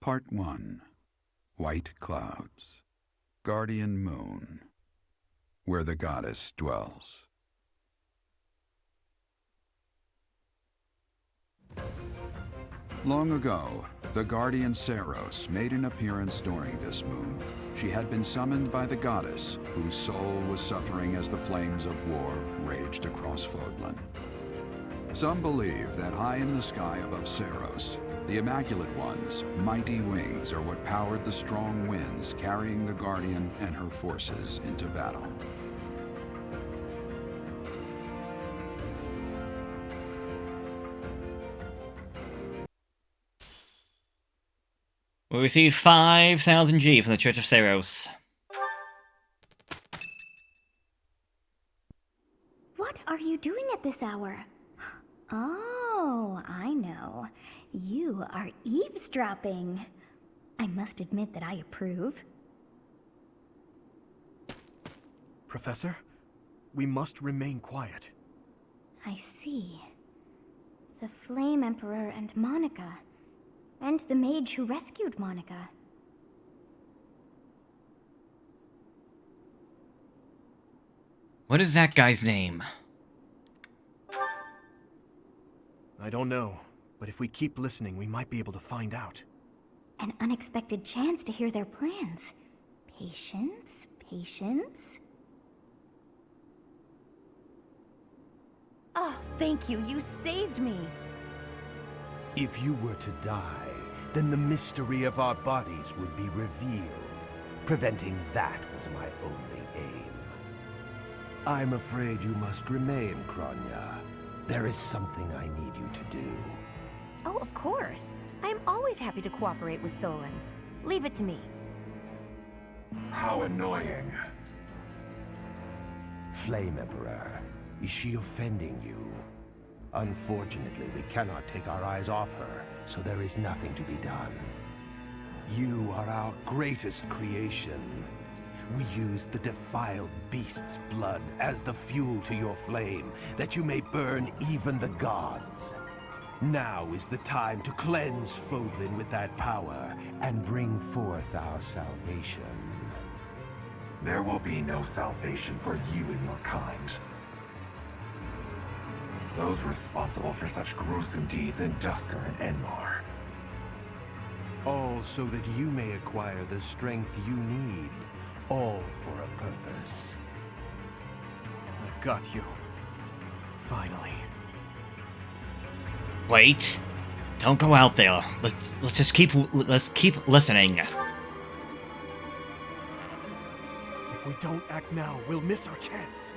Part 1. White Clouds. Guardian Moon. Where the goddess dwells. Long ago, the guardian Saros made an appearance during this moon. She had been summoned by the goddess, whose soul was suffering as the flames of war raged across Fodlan. Some believe that high in the sky above Saros, the Immaculate One's mighty wings are what powered the strong winds carrying the Guardian and her forces into battle. We received 5,000 G from the Church of Saros. What are you doing at this hour? Oh, I know. You are eavesdropping. I must admit that I approve. Professor, we must remain quiet. I see. The Flame Emperor and Monica. And the mage who rescued Monica. What is that guy's name? I don't know, but if we keep listening, we might be able to find out. An unexpected chance to hear their plans. Patience, patience. Oh, thank you. You saved me. If you were to die, then the mystery of our bodies would be revealed. Preventing that was my only aim. I'm afraid you must remain, Kronya. There is something I need you to do. Oh, of course. I am always happy to cooperate with Solon. Leave it to me. How annoying. Flame Emperor, is she offending you? Unfortunately, we cannot take our eyes off her, so there is nothing to be done. You are our greatest creation. We use the defiled beast's blood as the fuel to your flame, that you may burn even the gods. Now is the time to cleanse Fodlan with that power, and bring forth our salvation. There will be no salvation for you and your kind. Those responsible for such gruesome deeds in Dusker and Enmar. All so that you may acquire the strength you need. All for a purpose. I've got you. Finally. Wait. Don't go out there. Let's just keep listening. If we don't act now, we'll miss our chance.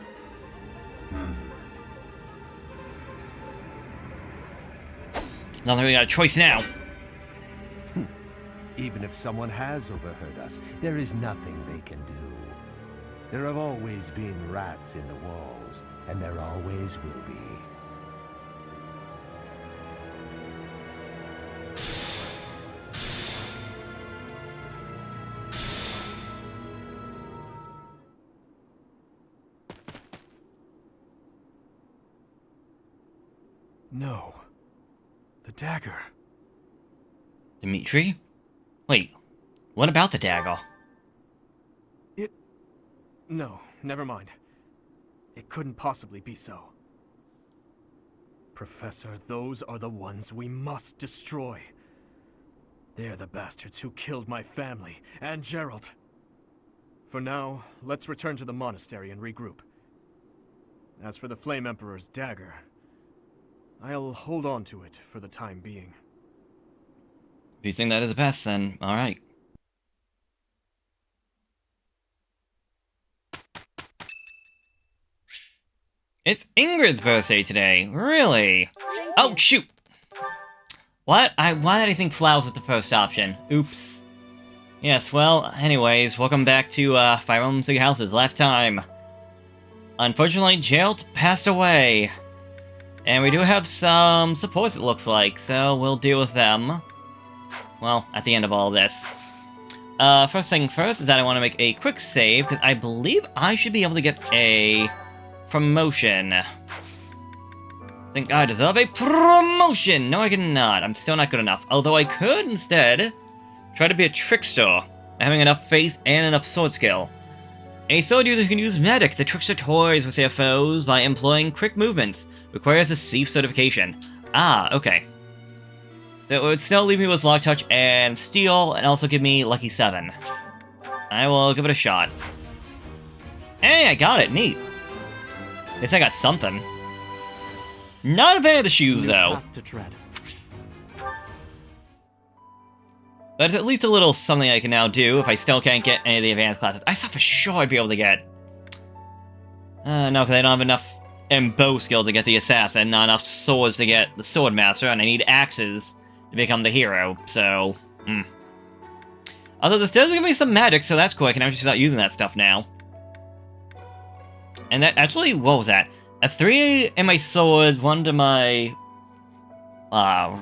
Not that we got a choice now. Even if someone has overheard us, there is nothing they can do. There have always been rats in the walls, and there always will be. No. The dagger. Dimitri? Wait, what about the dagger? No, never mind. It couldn't possibly be so. Professor, those are the ones we must destroy. They're the bastards who killed my family, and Gerald. For now, let's return to the monastery and regroup. As for the Flame Emperor's dagger, I'll hold on to it for the time being. If you think that is a pass, then alright. It's Ingrid's birthday today. Really? Oh, shoot! What? Why did I think flowers was the first option? Oops. Yes, well, anyways, welcome back to Fire Emblem Three Houses. Last time, unfortunately, Gerald passed away. And we do have some supports, it looks like, so we'll deal with them. Well, at the end of all this. First thing first is that I want to make a quick save, because I believe I should be able to get a promotion. I think I deserve a promotion! No, I cannot. I'm still not good enough. Although I could instead Try to be a trickster, having enough faith and enough sword skill. A sword user can use magic to trickster toys with their foes by employing quick movements. Requires a Thief certification. Ah, okay. So it would still leave me with Lock Touch and Steel, and also give me Lucky 7. I will give it a shot. Hey, I got it. Neat. At least I got something. Not a fan of the shoes, though. To tread. But it's at least a little something I can now do if I still can't get any of the advanced classes. I thought for sure I'd be able to get... no, because I don't have enough bow skill to get the assassin, not enough swords to get the sword master, and I need axes to become the hero, so... Although this does give me some magic, so that's cool. I can actually start using that stuff now. And that actually, what was that? A 3 in my swords, 1 to my...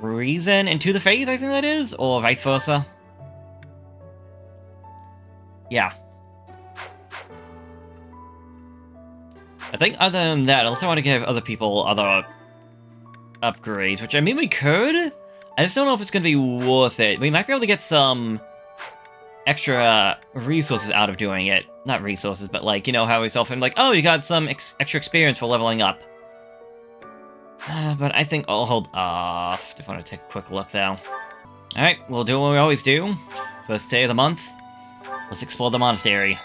reason and 2 the faith, I think that is? Or vice versa? Yeah. I think other than that, I also want to give other people other upgrades, which I mean we could. I just don't know if it's going to be worth it. We might be able to get some extra resources out of doing it. Not resources, but like, you know how it's often like, oh, you got some extra experience for leveling up. But I think I'll hold off. Just want to take a quick look, though. Alright, we'll do what we always do. First day of the month, let's explore the monastery.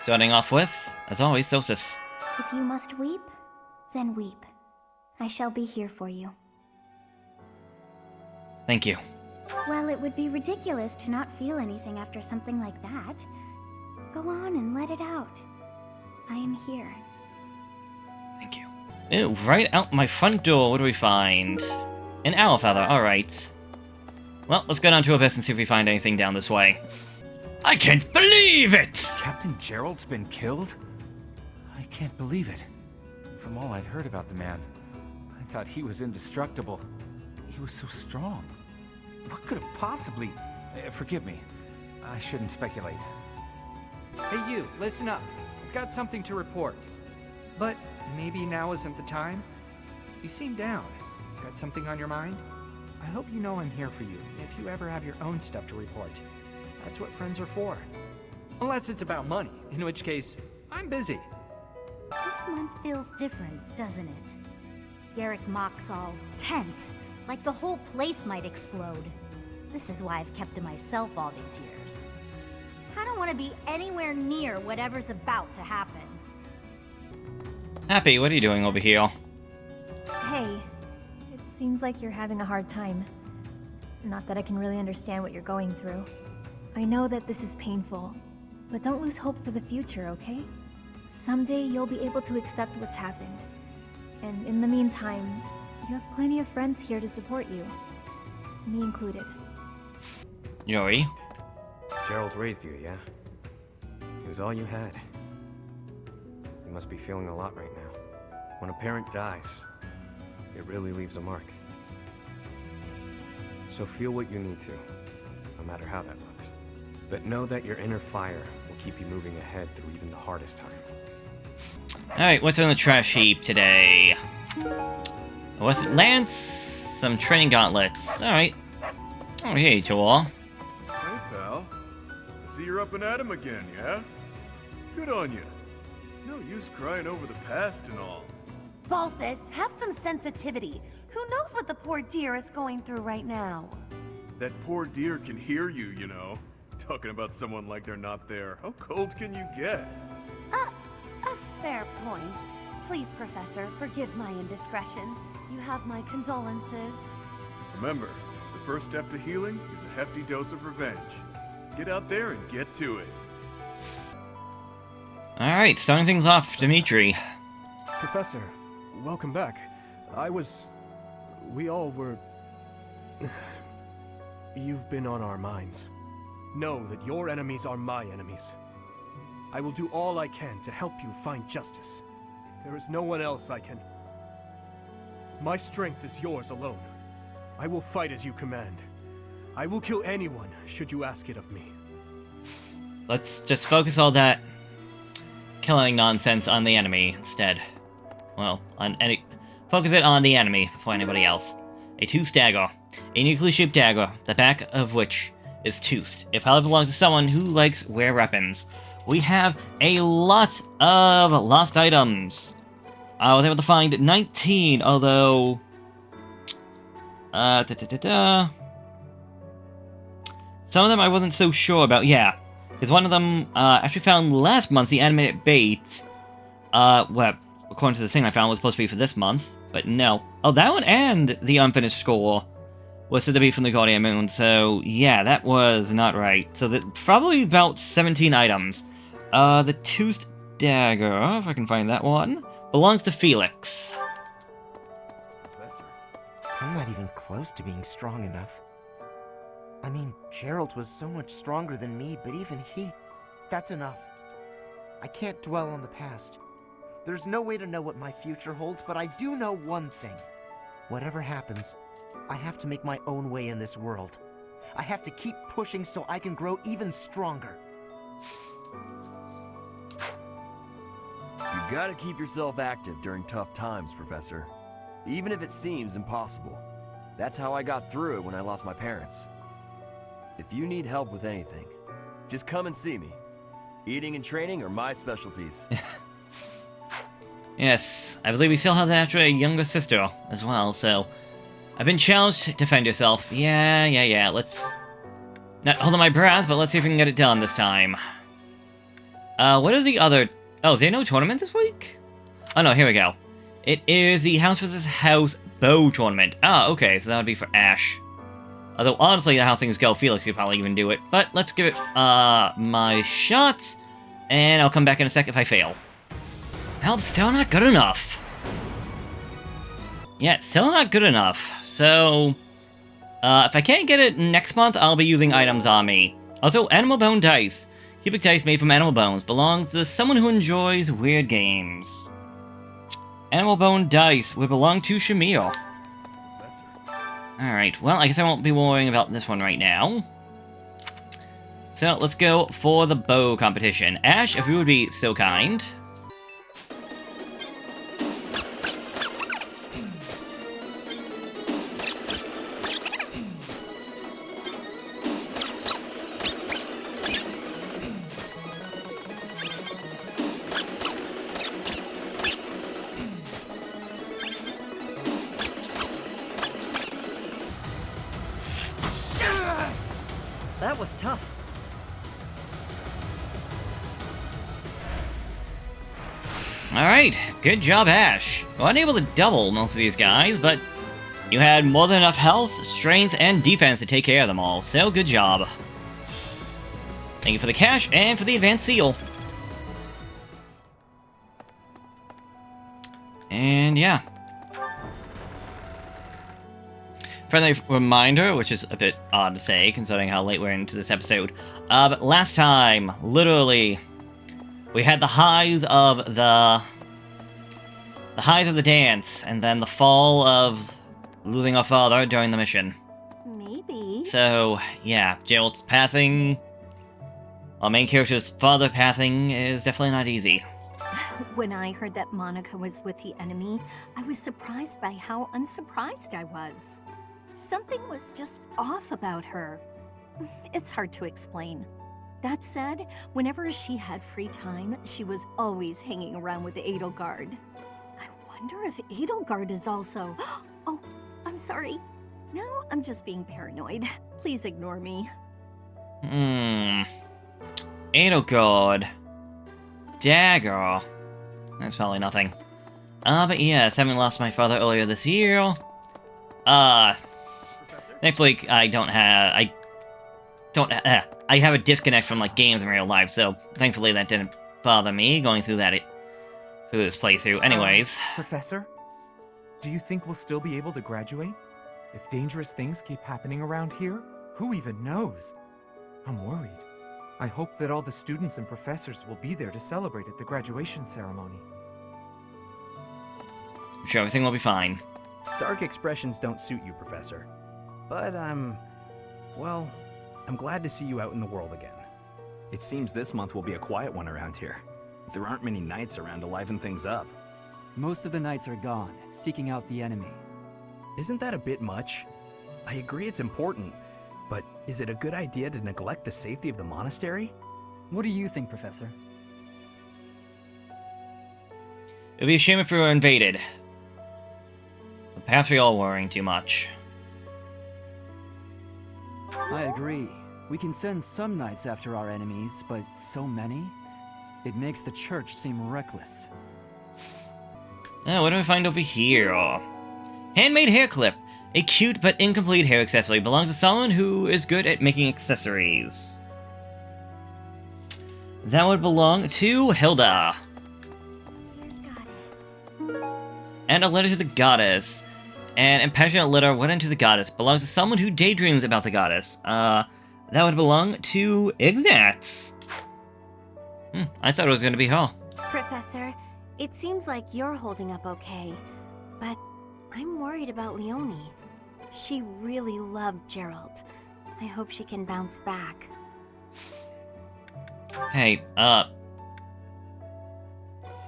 Starting off with, as always, Sosis. If you must weep, then weep. I shall be here for you. Thank you. Well, it would be ridiculous to not feel anything after something like that. Go on and let it out. I am here. Thank you. Ew, right out my front door, what do we find? An owl feather, alright. Well, let's go down to Abyss and see if we find anything down this way. I can't believe it! Captain Gerald's been killed? I can't believe it. From all I'd heard about the man, I thought he was indestructible. He was so strong. What could have possibly... forgive me. I shouldn't speculate. Hey you, listen up. I've got something to report. But maybe now isn't the time? You seem down. Got something on your mind? I hope you know I'm here for you if you ever have your own stuff to report. That's what friends are for. Unless it's about money, in which case, I'm busy. This month feels different, doesn't it? Garrick Mock's all tense, like the whole place might explode. This is why I've kept to myself all these years. I don't want to be anywhere near whatever's about to happen. Happy, what are you doing over here? Hey, it seems like you're having a hard time. Not that I can really understand what you're going through. I know that this is painful, but don't lose hope for the future, okay? Someday you'll be able to accept what's happened. And in the meantime, you have plenty of friends here to support you. Me included. Yuri? Gerald raised you, yeah? He was all you had. You must be feeling a lot right now. When a parent dies, it really leaves a mark. So feel what you need to, no matter how that looks. But know that your inner fire will keep you moving ahead through even the hardest times. Alright, what's on the trash heap today? What's it? Lance? Some training gauntlets. Alright. Oh, hey, Joel. Hey, pal. I see you're up and at 'em again, yeah? Good on you. No use crying over the past and all. Balthus, have some sensitivity. Who knows what the poor dear is going through right now? That poor dear can hear you, you know. Talking about someone like they're not there. How cold can you get? A fair point. Please, Professor, forgive my indiscretion. You have my condolences. Remember, the first step to healing is a hefty dose of revenge. Get out there and get to it. Alright, starting things off, Dimitri. Professor, welcome back. We all were... You've been on our minds. Know that your enemies are my enemies. I will do all I can to help you find justice. There is no one else I can... My strength is yours alone. I will fight as you command. I will kill anyone, should you ask it of me. Let's just focus all that killing nonsense on the enemy instead. Well, focus it on the enemy before anybody else. A 2 dagger. A nuclear-shaped dagger, the back of which is Toost. It probably belongs to someone who likes rare weapons. We have a lot of lost items. I was able to find 19, although... Some of them I wasn't so sure about, yeah. Because one of them, actually found last month, the animated bait. Well, according to the thing I found, was supposed to be for this month, but no. Oh, that one and the unfinished score was said to be from the Guardian Moon, so yeah, that was not right. So that probably about 17 items. The Tooth Dagger, if I can find that one, belongs to Felix. Professor, I'm not even close to being strong enough. I mean, Gerald was so much stronger than me, but even that's enough. I can't dwell on the past. There's no way to know what my future holds, but I do know one thing. Whatever happens, I have to make my own way in this world. I have to keep pushing so I can grow even stronger. You gotta keep yourself active during tough times, Professor. Even if it seems impossible. That's how I got through it when I lost my parents. If you need help with anything, just come and see me. Eating and training are my specialties. Yes, I believe we still have a younger sister as well, so... I've been challenged to defend yourself. Yeah, let's... Not holding my breath, but let's see if we can get it done this time. What are the other... Oh, is there no tournament this week? Oh no, here we go. It is the House vs. House Bow Tournament. Ah, okay, so that would be for Ash. Although, honestly, how things go, Felix could probably even do it. But let's give it, my shot. And I'll come back in a sec if I fail. Well, still not good enough. Yeah, it's still not good enough. So, if I can't get it next month, I'll be using items on me. Also, Animal Bone Dice. Cubic dice made from animal bones belongs to someone who enjoys weird games. Animal Bone Dice would belong to Shamir. Alright, well, I guess I won't be worrying about this one right now. So, let's go for the bow competition. Ash, if you would be so kind. That was tough. Alright, good job, Ash. You weren't able to double most of these guys, but you had more than enough health, strength, and defense to take care of them all, so good job. Thank you for the cash and for the advanced seal. And yeah. Friendly reminder, which is a bit odd to say, considering how late we're into this episode. But last time, literally, we had the highs of the dance, and then the fall of losing our father during the mission. Maybe. So, yeah, Gerald's passing, our main character's father passing is definitely not easy. When I heard that Monica was with the enemy, I was surprised by how unsurprised I was. Something was just off about her. It's hard to explain. That said, whenever she had free time, she was always hanging around with Edelgard. I wonder if Edelgard is also... Oh, I'm sorry. No, I'm just being paranoid. Please ignore me. Edelgard. Dagger. That's probably nothing. But yes, having lost my father earlier this year... Thankfully, I have a disconnect from, like, games in real life, so thankfully that didn't bother me going through this playthrough. Anyways. Professor, do you think we'll still be able to graduate? If dangerous things keep happening around here, who even knows? I'm worried. I hope that all the students and professors will be there to celebrate at the graduation ceremony. I'm sure everything will be fine. Dark expressions don't suit you, Professor. But I'm glad to see you out in the world again. It seems this month will be a quiet one around here. There aren't many knights around to liven things up. Most of the knights are gone, seeking out the enemy. Isn't that a bit much? I agree it's important, but Is it a good idea to neglect the safety of the monastery? What do you think, Professor? It'd be a shame if we were invaded. But perhaps we're all worrying too much. I agree. We can send some knights after our enemies, but so many? It makes the church seem reckless. What do we find over here? Handmade hair clip. A cute but incomplete hair accessory belongs to someone who is good at making accessories. That would belong to Hilda. And a letter to the goddess. An impassionate letter written to the goddess belongs to someone who daydreams about the goddess. That would belong to Ignatz. I thought it was going to be her. Professor, it seems like you're holding up okay, but I'm worried about Leonie. She really loved Gerald. I hope she can bounce back. Hey,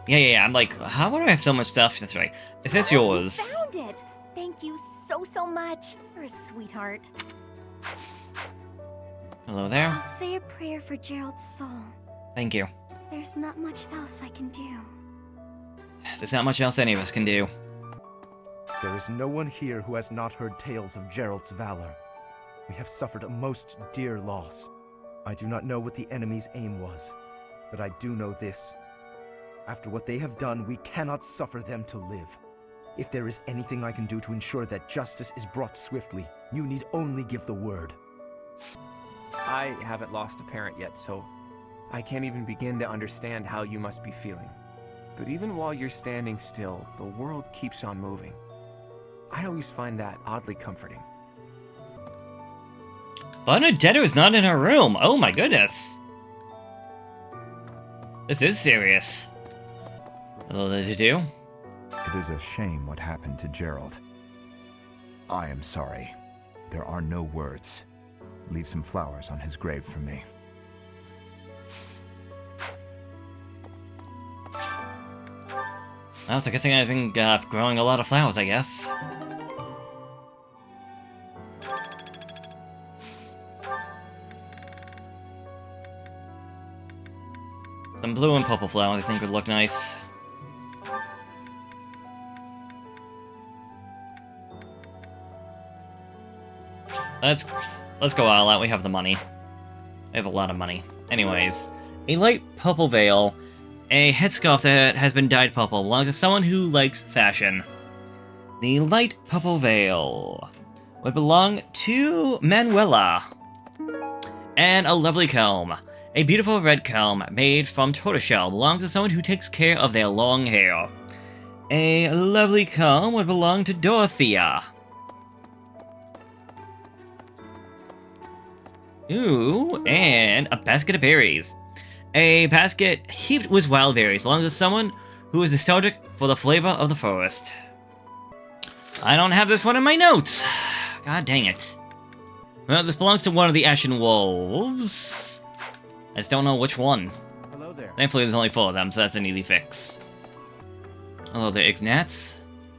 Yeah, I'm like, how would I have so much stuff? That's right. If that's yours. You found it! Thank you so much. You're a sweetheart. Hello there. I'll say a prayer for Gerald's soul. Thank you. There's not much else I can do. There's not much else any of us can do. There is no one here who has not heard tales of Gerald's valor. We have suffered a most dear loss. I do not know what the enemy's aim was, but I do know this. After what they have done, we cannot suffer them to live. If there is anything I can do to ensure that justice is brought swiftly, you need only give the word. I haven't lost a parent yet, so I can't even begin to understand how you must be feeling. But even while you're standing still, the world keeps on moving. I always find that oddly comforting. Bernadetta is not in her room. Oh my goodness. This is serious. What did you do? It is a shame what happened to Gerald. I am sorry. There are no words. Leave some flowers on his grave for me. Well, it's a good thing I've been growing a lot of flowers, I guess. Some blue and purple flowers I think would look nice. Let's go all out. We have the money. We have a lot of money. Anyways, a light purple veil, a headscarf that has been dyed purple belongs to someone who likes fashion. The light purple veil would belong to Manuela. And a lovely comb. A beautiful red comb made from tortoiseshell belongs to someone who takes care of their long hair. A lovely comb would belong to Dorothea. Ooh, and a basket of berries. A basket heaped with wild berries belongs to someone who is nostalgic for the flavor of the forest. I don't have this one in my notes. God dang it. Well, this belongs to one of the Ashen Wolves. I just don't know which one. Hello there. Thankfully, there's only 4 of them, so that's an easy fix. Hello there, Ignatz.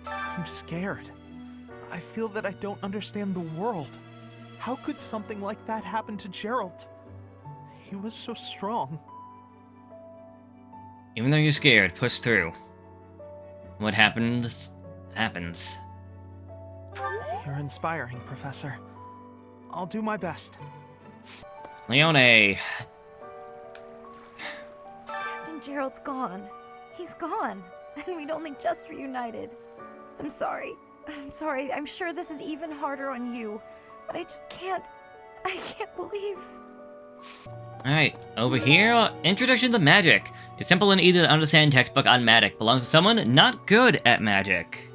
I'm scared. I feel that I don't understand the world. How could something like that happen to Gerald? He was so strong. Even though you're scared, push through. What happens, happens. You're inspiring, Professor. I'll do my best. Leone. Captain Gerald's gone. He's gone. And we'd only just reunited. I'm sorry. I'm sorry. I'm sure this is even harder on you. But I just can't... I can't believe... Alright, over here, Introduction to Magic. A simple and easy to understand textbook on magic belongs to someone not good at magic.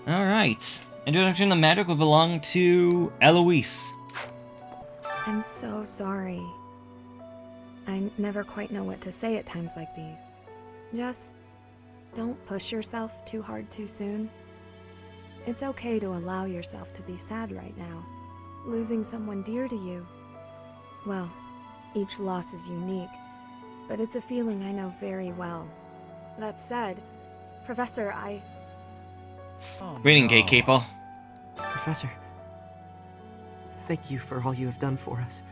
Alright, Introduction to Magic will belong to Eloise. I'm so sorry. I never quite know what to say at times like these. Just don't push yourself too hard too soon. It's okay to allow yourself to be sad right now. Losing someone dear to you. Well, each loss is unique, but it's a feeling I know very well. That said, Professor, Greeting, Gatekeeper. Professor, Thank you for all you have done for us.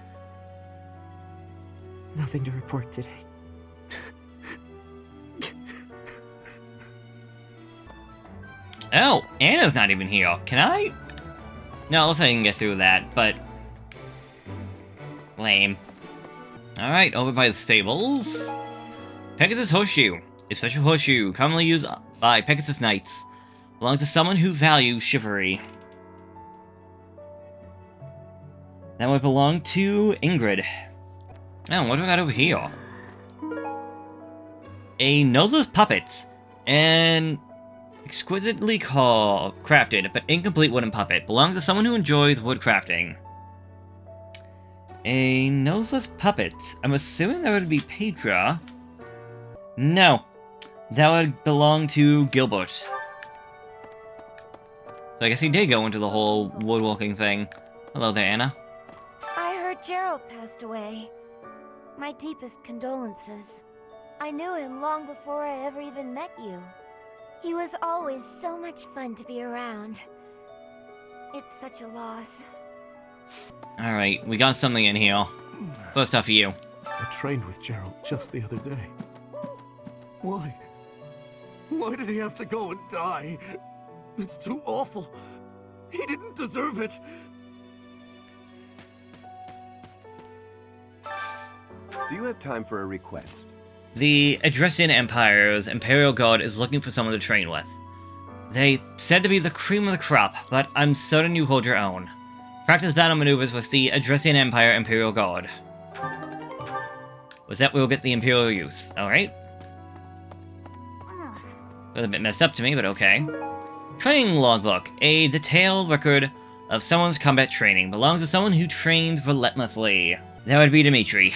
Nothing to report today. Oh, Anna's not even here. Can I? No, it looks like I can get through that, but... lame. Alright, over by the stables. Pegasus Horseshoe. A special horseshoe, commonly used by Pegasus Knights. Belongs to someone who values chivalry. That would belong to Ingrid. Oh, what do I got over here? A noseless puppet. An exquisitely crafted, but incomplete wooden puppet. Belongs to someone who enjoys wood crafting. A noseless puppet. I'm assuming that would be Petra. No. That would belong to Gilbert. So I guess he did go into the whole woodworking thing. Hello there, Anna. I heard Gerald passed away. My deepest condolences. I knew him long before I ever even met you. He was always so much fun to be around. It's such a loss. Alright, we got something in here. First off, you. I trained with Gerald just the other day. Why? Why did he have to go and die? It's too awful. He didn't deserve it. Do you have time for a request? The Adressian Empire's Imperial Guard is looking for someone to train with. They said to be the cream of the crop, but I'm certain you hold your own. Practice battle maneuvers with the Adressian Empire Imperial Guard. With that, we'll get the Imperial use. Alright. Was a bit messed up to me, but okay. Training logbook. A detailed record of someone's combat training. Belongs to someone who trains relentlessly. That would be Dimitri.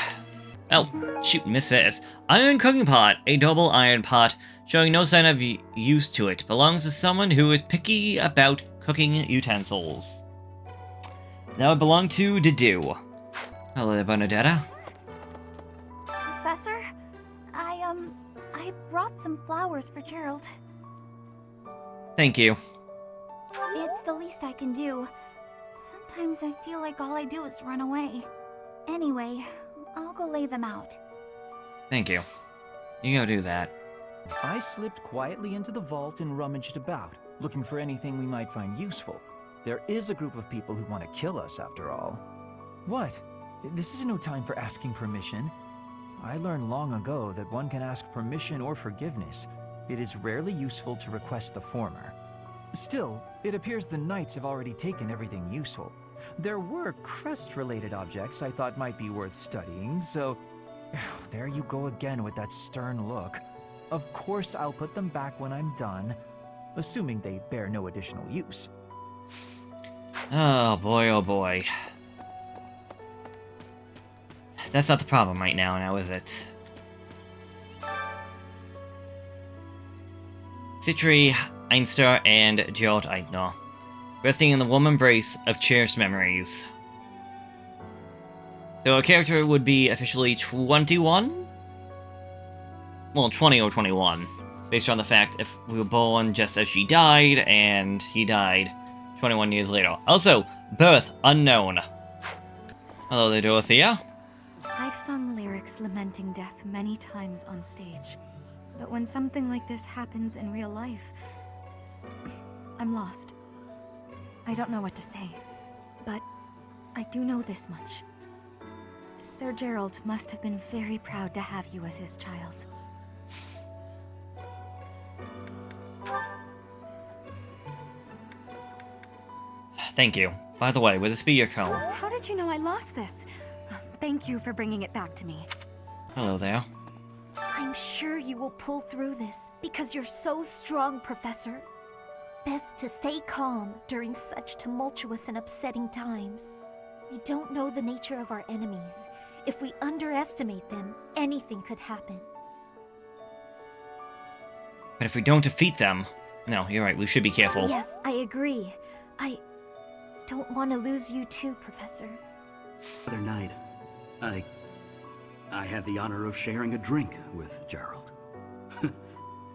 Oh, shoot, missed this. Iron cooking pot. A double iron pot, showing no sign of use to it. Belongs to someone who is picky about cooking utensils. That would belong to Didu. Hello there, Bernadetta. Professor, I brought some flowers for Gerald. Thank you. It's the least I can do. Sometimes I feel like all I do is run away. Anyway, I'll go lay them out. Thank you. You go do that. I slipped quietly into the vault and rummaged about, looking for anything we might find useful. There is a group of people who want to kill us, after all. What? This is no time for asking permission. I learned long ago that one can ask permission or forgiveness. It is rarely useful to request the former. Still, it appears the knights have already taken everything useful. There were crest-related objects I thought might be worth studying, so... there you go again with that stern look. Of course I'll put them back when I'm done, assuming they bear no additional use. Oh boy, oh boy. That's not the problem right now is it? Citri, Einster, and Gerald Eitner. Resting in the warm embrace of cherished memories. So a character would be officially 21? Well, 20 or 21. Based on the fact if we were born just as she died, and he died 21 years later. Also, birth unknown. Hello there, Dorothea. I've sung lyrics lamenting death many times on stage. But when something like this happens in real life, I'm lost. I don't know what to say. But I do know this much. Sir Gerald must have been very proud to have you as his child. Thank you. By the way, will this be your comb? How did you know I lost this? Thank you for bringing it back to me. Hello there. I'm sure you will pull through this, because you're so strong, Professor. Best to stay calm during such tumultuous and upsetting times. We don't know the nature of our enemies. If we underestimate them, anything could happen. But if we don't defeat them... No, you're right, we should be careful. Yes, I agree. I don't want to lose you too, Professor. The other night, I had the honor of sharing a drink with Gerald.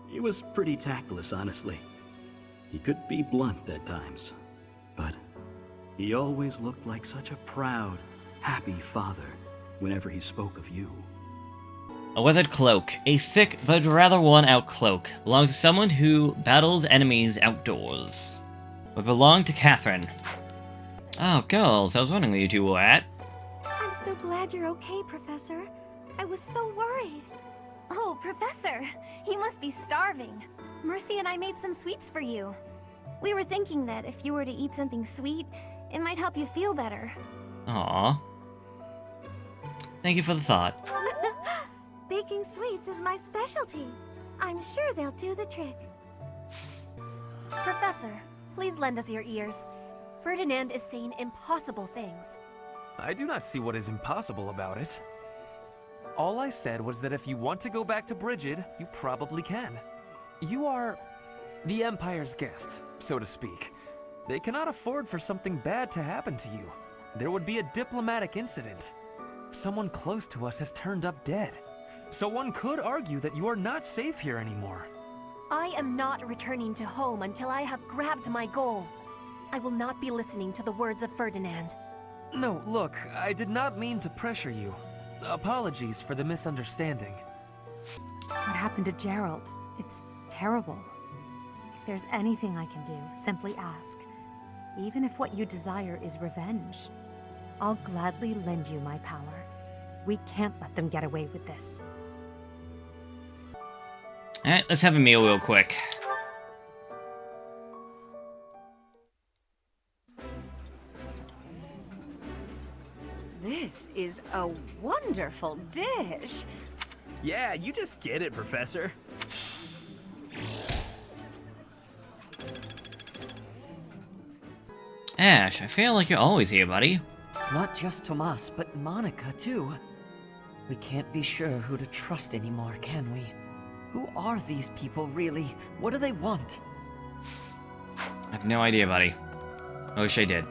He was pretty tactless, honestly. He could be blunt at times, but He always looked like such a proud, happy father whenever he spoke of you. A weathered cloak. A thick but rather worn-out cloak. Belongs to someone who battles enemies outdoors. Would belong to Catherine. Oh, girls, I was wondering where you two were at. I'm so glad you're okay, Professor. I was so worried. Oh, Professor, you must be starving. Mercy and I made some sweets for you. We were thinking that if you were to eat something sweet, it might help you feel better. Aww. Thank you for the thought. Baking sweets is my specialty. I'm sure they'll do the trick. Professor, please lend us your ears. Ferdinand is saying impossible things. I do not see what is impossible about it. All I said was that if you want to go back to Brigid, you probably can. You are the Empire's guest, so to speak. They cannot afford for something bad to happen to you. There would be a diplomatic incident. Someone close to us has turned up dead. So one could argue that you are not safe here anymore. I am not returning to home until I have grabbed my goal. I will not be listening to the words of Ferdinand. No, look, I did not mean to pressure you. Apologies for the misunderstanding. What happened to Gerald? It's terrible. If there's anything I can do, simply ask. Even if what you desire is revenge, I'll gladly lend you my power. We can't let them get away with this. Alright, let's have a meal real quick. This is a wonderful dish. Yeah, you just get it, Professor. Ash, I feel like you're always here, buddy. Not just Tomas, but Monica, too. We can't be sure who to trust anymore, can we? Who are these people, really? What do they want? I have no idea, buddy. I wish I did.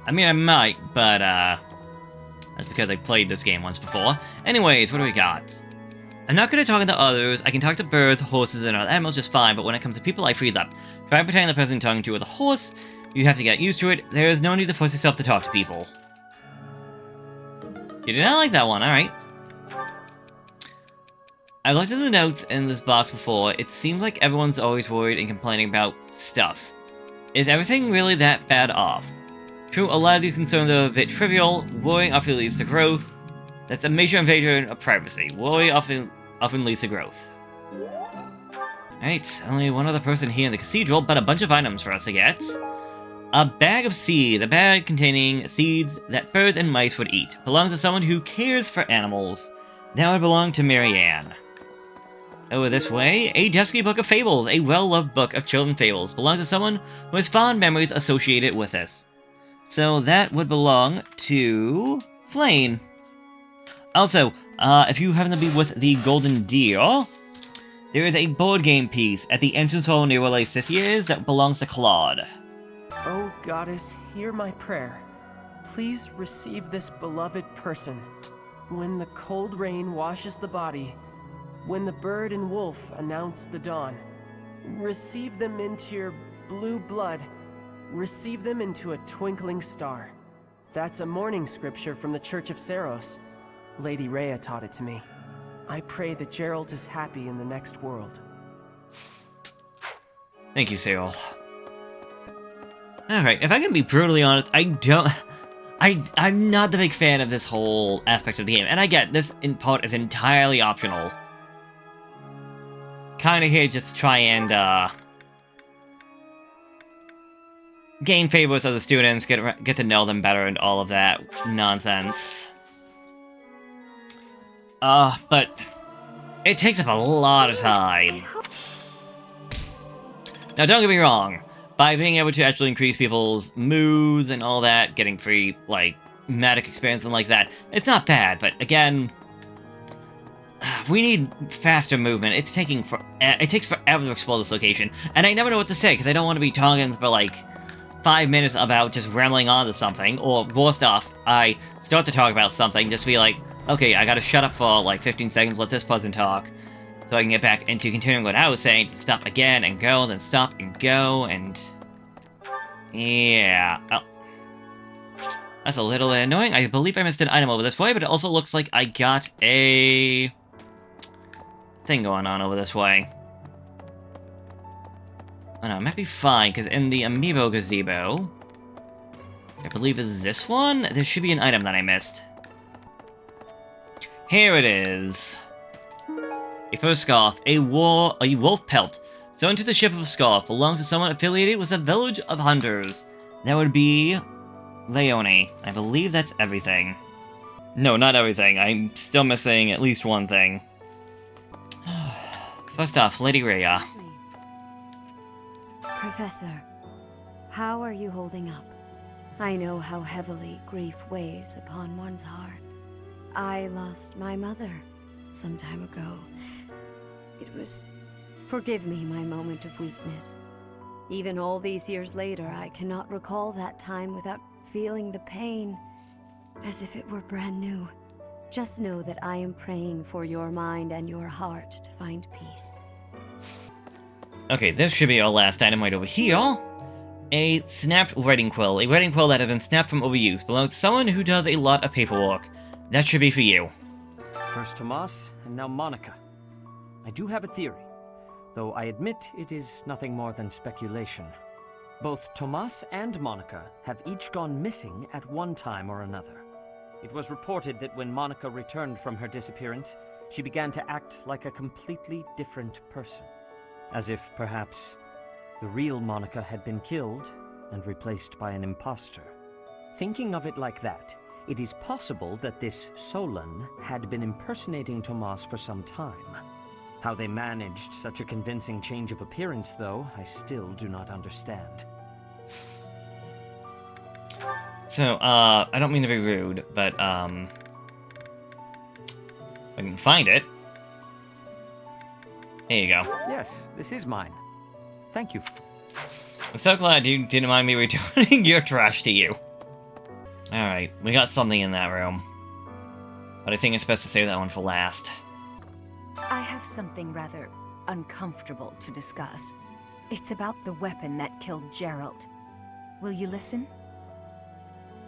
I mean, I might, but, that's because I played this game once before. Anyways, what do we got? I'm not good at talking to others. I can talk to birds, horses, and other animals just fine, but when it comes to people, I freeze up. Try pretending the person you're talking to with a horse. You have to get used to it. There is no need to force yourself to talk to people. You did not like that one, alright. I've looked at the notes in this box before. It seems like everyone's always worried and complaining about stuff. Is everything really that bad off? True, a lot of these concerns are a bit trivial. Worrying often leads to growth. That's a major invasion of privacy. Worry often leads to growth. Alright, only one other person here in the cathedral, but a bunch of items for us to get. A bag of seeds. A bag containing seeds that birds and mice would eat. Belongs to someone who cares for animals. That would belong to Marianne. Over this way, a dusky book of fables. A well-loved book of children's fables. Belongs to someone who has fond memories associated with this. So that would belong to Flane. Also, if you happen to be with the Golden Deer, there is a board game piece at the entrance hall near where Lycicia is that belongs to Claude. Oh, Goddess, hear my prayer. Please receive this beloved person. When the cold rain washes the body, when the bird and wolf announce the dawn, receive them into your blue blood. Receive them into a twinkling star. That's a morning scripture from the Church of Saros. Lady Rhea taught it to me. I pray that Gerald is happy in the next world. Thank you, Cyril. Alright, if I can be brutally honest, I'm not the big fan of this whole aspect of the game. And I get, this in part is entirely optional. Kinda here just to try and, gain favors of the students, get to know them better and all of that nonsense. But it takes up a lot of time. Now, don't get me wrong. By being able to actually increase people's moods and all that, getting free, like, magic experience and like that, it's not bad, but again, we need faster movement. It takes forever to explore this location, and I never know what to say, because I don't want to be talking for, like, 5 minutes about just rambling on to something, or worse off, I start to talk about something, just be like, okay, I gotta shut up for like 15 seconds, let this person talk, so I can get back into continuing what I was saying, to stop again and go, then stop and go, and Yeah. Oh. That's a little annoying. I believe I missed an item over this way, but it also looks like I got a thing going on over this way. Oh no, it might be fine, because in the Amiibo Gazebo, I believe is this one? There should be an item that I missed. Here it is. A fur scarf, a wolf pelt. Sewn to the ship of a scarf belongs to someone affiliated with a village of hunters. That would be Leone. I believe that's everything. No, not everything. I'm still missing at least one thing. First off, Lady Rhea. Professor, how are you holding up? I know how heavily grief weighs upon one's heart. I lost my mother some time ago. It was... Forgive me my moment of weakness. Even all these years later, I cannot recall that time without feeling the pain, as if it were brand new. Just know that I am praying for your mind and your heart to find peace. Okay, this should be our last item right over here. A snapped writing quill. A writing quill that has been snapped from overuse. Belongs to someone who does a lot of paperwork. That should be for you. First Tomas, and now Monica. I do have a theory, though I admit it is nothing more than speculation. Both Tomas and Monica have each gone missing at one time or another. It was reported that when Monica returned from her disappearance, she began to act like a completely different person. As if, perhaps, the real Monica had been killed and replaced by an imposter. Thinking of it like that, it is possible that this Solon had been impersonating Tomas for some time. How they managed such a convincing change of appearance, though, I still do not understand. So, I don't mean to be rude, but, if I can find it. There you go. Yes, this is mine. Thank you. I'm so glad you didn't mind me returning your trash to you. Alright, we got something in that room. But I think it's best to save that one for last. I have something rather uncomfortable to discuss. It's about the weapon that killed Gerald. Will you listen?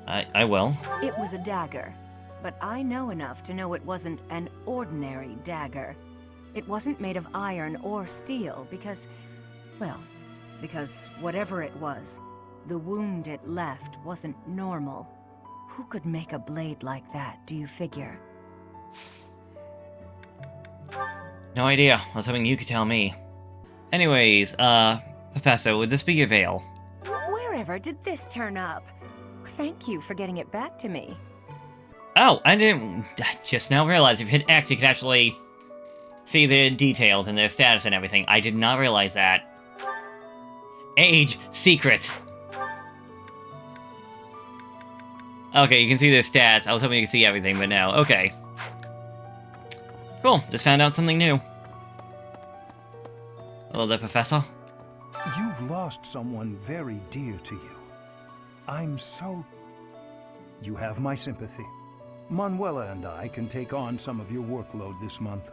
I will. It was a dagger, but I know enough to know it wasn't an ordinary dagger. It wasn't made of iron or steel because, well, because whatever it was, the wound it left wasn't normal. Who could make a blade like that, do you figure? No idea. I was hoping you could tell me. Anyways, Professor, would this be your veil? Wherever did this turn up? Thank you for getting it back to me. Oh, I didn't just now realize if you hit X, you can actually see the details and their status and everything. I did not realize that. Age secrets. Okay, you can see their stats. I was hoping you could see everything, but no. Okay. Cool. Just found out something new. Hello there, Professor. You've lost someone very dear to you. I'm so... You have my sympathy. Manuela and I can take on some of your workload this month.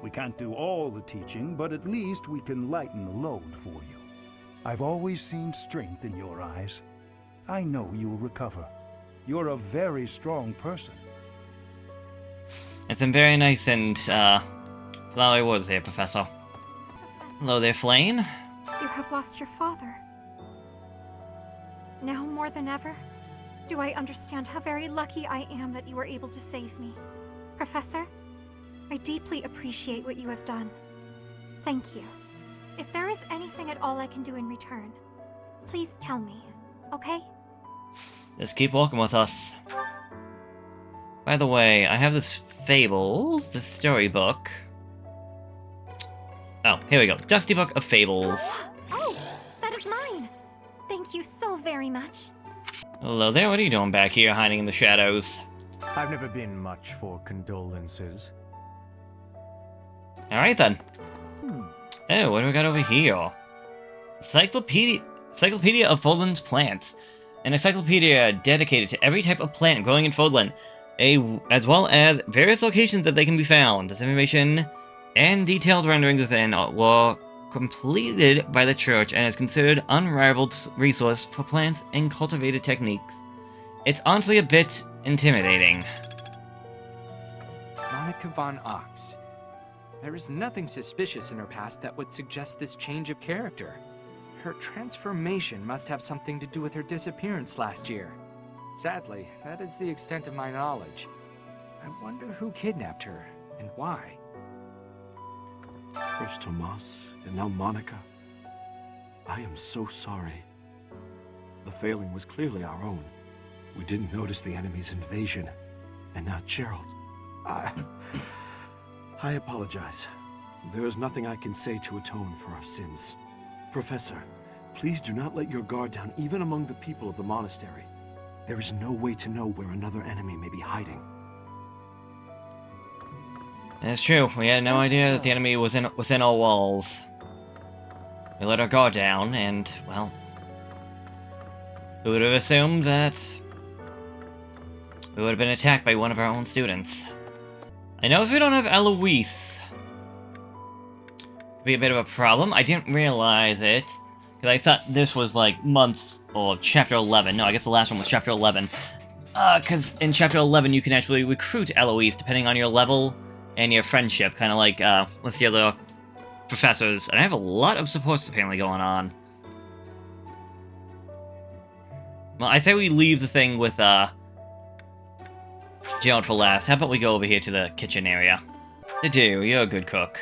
We can't do all the teaching, but at least we can lighten the load for you. I've always seen strength in your eyes. I know you'll recover. You're a very strong person. It's some very nice and, flowery words there, Professor. Hello there, Flame. You have lost your father. Now more than ever, do I understand how very lucky I am that you were able to save me. Professor, I deeply appreciate what you have done. Thank you. If there is anything at all I can do in return, please tell me, okay? Just keep walking with us. By the way, I have this Fables, this storybook. Oh, here we go. Dusty Book of Fables. Oh, that is mine! Thank you so very much. Hello there, what are you doing back here hiding in the shadows? I've never been much for condolences. Alright then. Oh, what do we got over here? Encyclopedia of Fodlan's plants. An encyclopedia dedicated to every type of plant growing in Fodlan, as well as various locations that they can be found. This information and detailed renderings within were completed by the church and is considered unrivaled resource for plants and cultivated techniques. It's honestly a bit intimidating. Monica von Ox. There is nothing suspicious in her past that would suggest this change of character. Her transformation must have something to do with her disappearance last year. Sadly, that is the extent of my knowledge. I wonder who kidnapped her, and why. First Tomas, and now Monica. I am so sorry. The failing was clearly our own. We didn't notice the enemy's invasion, and now Gerald. I apologize. There is nothing I can say to atone for our sins. Professor, please do not let your guard down even among the people of the monastery. There is no way to know where another enemy may be hiding. That's true. We had no idea that the enemy was within our walls. We let our guard down, and, well... who would have assumed that... we would have been attacked by one of our own students. I know if we don't have Eloise... it'd be a bit of a problem. I didn't realize it. Because I thought this was, like, months... or Chapter 11. No, I guess the last one was Chapter 11. Because in Chapter 11 you can actually recruit Eloise depending on your level... and your friendship, kind of like, with the other professors. And I have a lot of supports apparently going on. Well, I say we leave the thing with, Gerald for last. How about we go over here to the kitchen area? Do, you're a good cook.